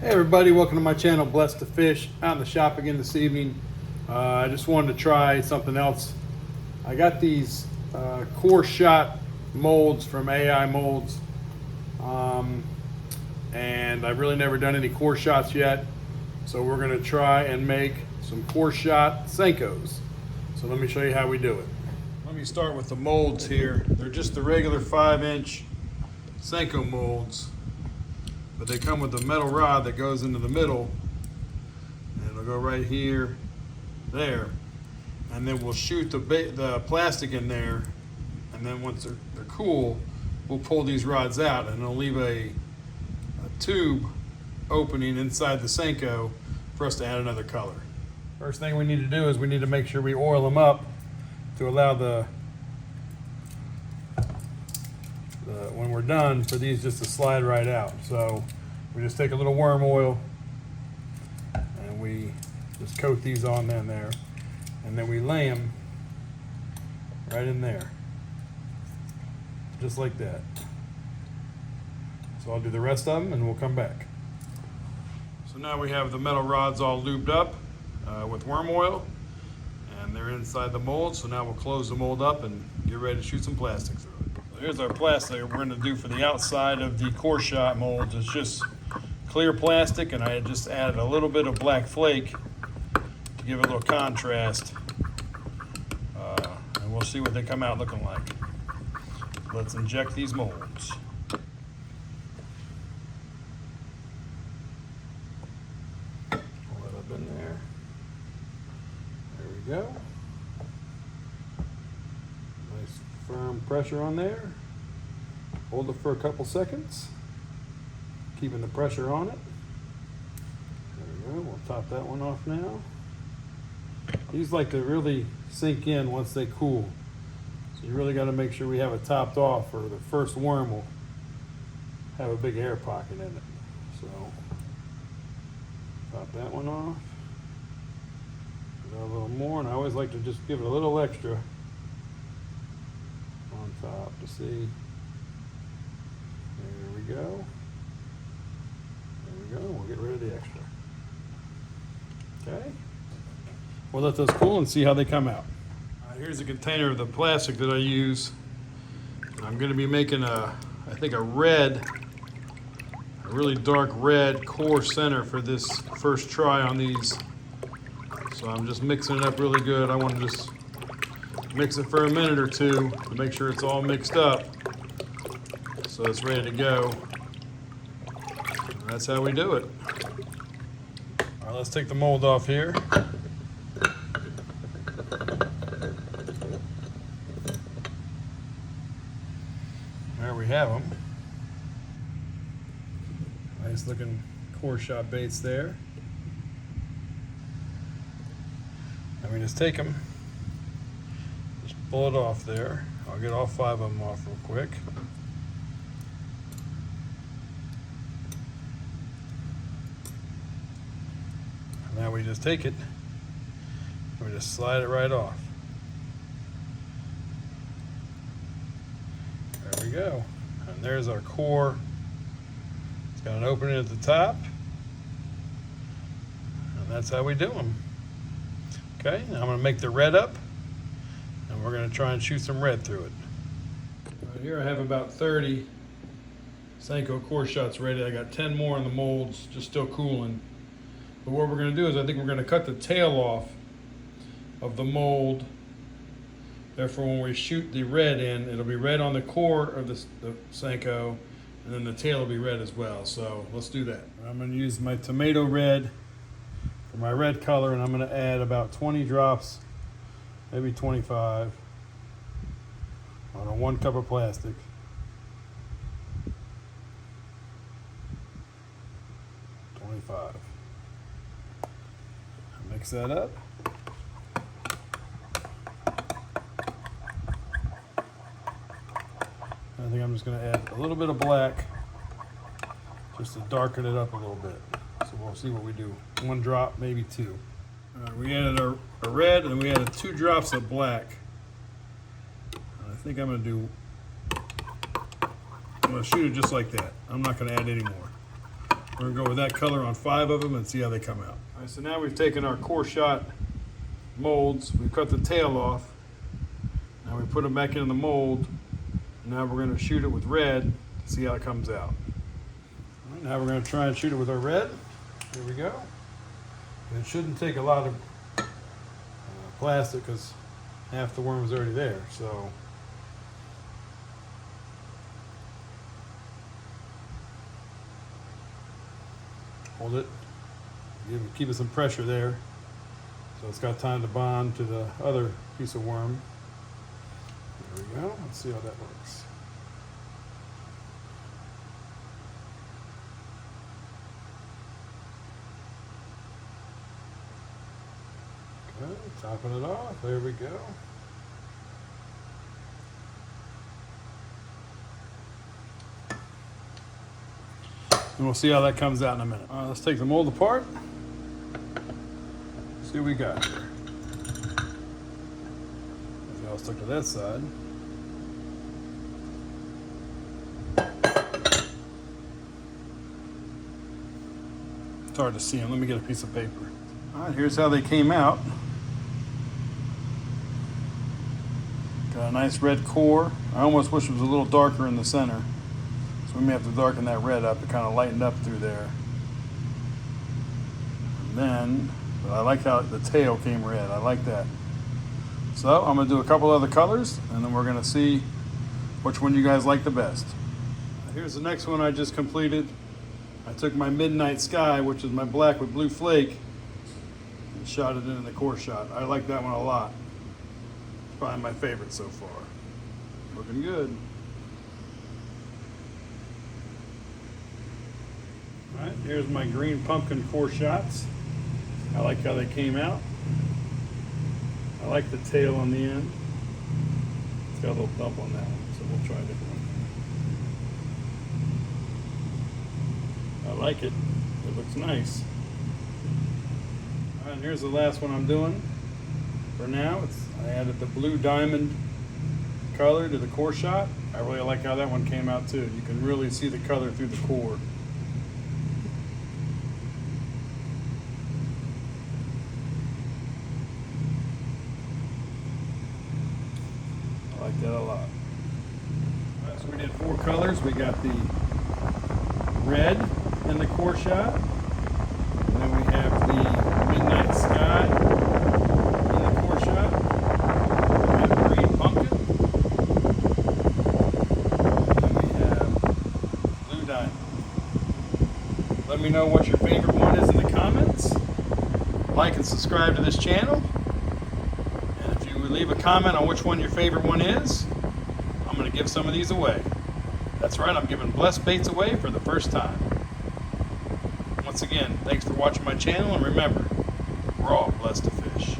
Hey everybody, welcome to my channel, Blessed to Fish. Out in the shop again this evening. I just wanted to try something else. I got these core shot molds from AI Molds, and I've really never done any core shots yet. So we're gonna try and make some core shot senkos. So let me show you how we do it. Let me start with the molds here. They're just the regular 5-inch senko molds, but they come with a metal rod that goes into the middle, and it'll go right here, there, and then we'll shoot the plastic in there, and then once they're cool, we'll pull these rods out, and it'll leave a tube opening inside the senko for us to add another color. First thing we need to do is we need to make sure we oil them up to allow when we're done for these just to slide right out. So we just take a little worm oil and we just coat these on in there, and then we lay them right in there, just like that. So I'll do the rest of them and we'll come back. So now we have the metal rods all lubed up with worm oil, and they're inside the mold. So now we'll close the mold up and get ready to shoot some plastic through it. So here's our plastic we're going to do for the outside of the core shot molds. It's just clear plastic, and I just added a little bit of black flake to give it a little contrast, and we'll see what they come out looking like. Let's inject these molds. Pull it up in there. There we go. Nice firm pressure on there. Hold it for a couple seconds, keeping the pressure on it. There we go. We'll top that one off now. These like to really sink in once they cool. So you really got to make sure we have it topped off, or the first worm will have a big air pocket in it. So top that one off. A little more, and I always like to just give it a little extra on top to see. There we go. There we go. We'll get rid of the extra. Okay. We'll let those cool and see how they come out. Here's a container of the plastic that I use. I'm going to be making I think a really dark red core center for this first try on these. So I'm just mixing it up really good. I want to just mix it for a minute or two to make sure it's all mixed up, so it's ready to go. And that's how we do it. All right, let's take the mold off here. There we have them. Nice looking core shot baits there. And we just take them, just pull it off there. I'll get all 5 of them off real quick. And now we just take it and we just slide it right off. There we go. And there's our core. It's got an opening at the top. And that's how we do them. Okay, now I'm going to make the red up, and we're going to try and shoot some red through it. Right here I have about 30 senko core shots ready. I got 10 more in the molds, just still cooling. But what we're going to do is I think we're going to cut the tail off of the mold. Therefore, when we shoot the red in, it'll be red on the core of the senko, and then the tail will be red as well. So let's do that. I'm going to use my tomato red for my red color, and I'm going to add about 20 drops, maybe 25, on a 1 cup of plastic. Mix that up. I think I'm just going to add a little bit of black just to darken it up a little bit. So we'll see what we do. 1 drop, maybe 2. All right, we added a red, and we added 2 drops of black. And I think I'm going to shoot it just like that. I'm not going to add any more. We're gonna go with that color on 5 of them and see how they come out. All right, so now we've taken our core shot molds, we've cut the tail off. Now we put them back in the mold. Now we're gonna shoot it with red to see how it comes out. All right, now we're gonna try and shoot it with our red. Here we go. And it shouldn't take a lot of plastic because half the worm is already there, so. Hold it, keep it some pressure there so it's got time to bond to the other piece of worm. There we go, let's see how that works. Okay, topping it off, there we go. And we'll see how that comes out in a minute. All right, let's take the mold apart. See what we got here. Maybe I'll stick to that side. It's hard to see them. Let me get a piece of paper. All right, here's how they came out. Got a nice red core. I almost wish it was a little darker in the center. So we may have to darken that red up. It kind of lightened up through there. And then, but I like how the tail came red. I like that. So I'm gonna do a couple other colors and then we're gonna see which one you guys like the best. Here's the next one I just completed. I took my Midnight Sky, which is my black with blue flake, and shot it in the core shot. I like that one a lot. It's probably my favorite so far. Looking good. All right, here's my green pumpkin core shots. I like how they came out. I like the tail on the end. It's got a little bump on that one, so we'll try a different one. I like it. It looks nice. All right, and here's the last one I'm doing. For now, I added the blue diamond color to the core shot. I really like how that one came out too. You can really see the color through the core. I like that a lot. All right, so we did 4 colors. We got the red in the core shot. And then we have the Midnight Sky in the core shot. We have green pumpkin. And then we have blue diamond. Let me know what your favorite one is in the comments. Like and subscribe to this channel. And if you leave a comment on which one your favorite one is, I'm going to give some of these away. That's right, I'm giving blessed baits away for the first time. Once again, thanks for watching my channel, and remember, we're all blessed to fish.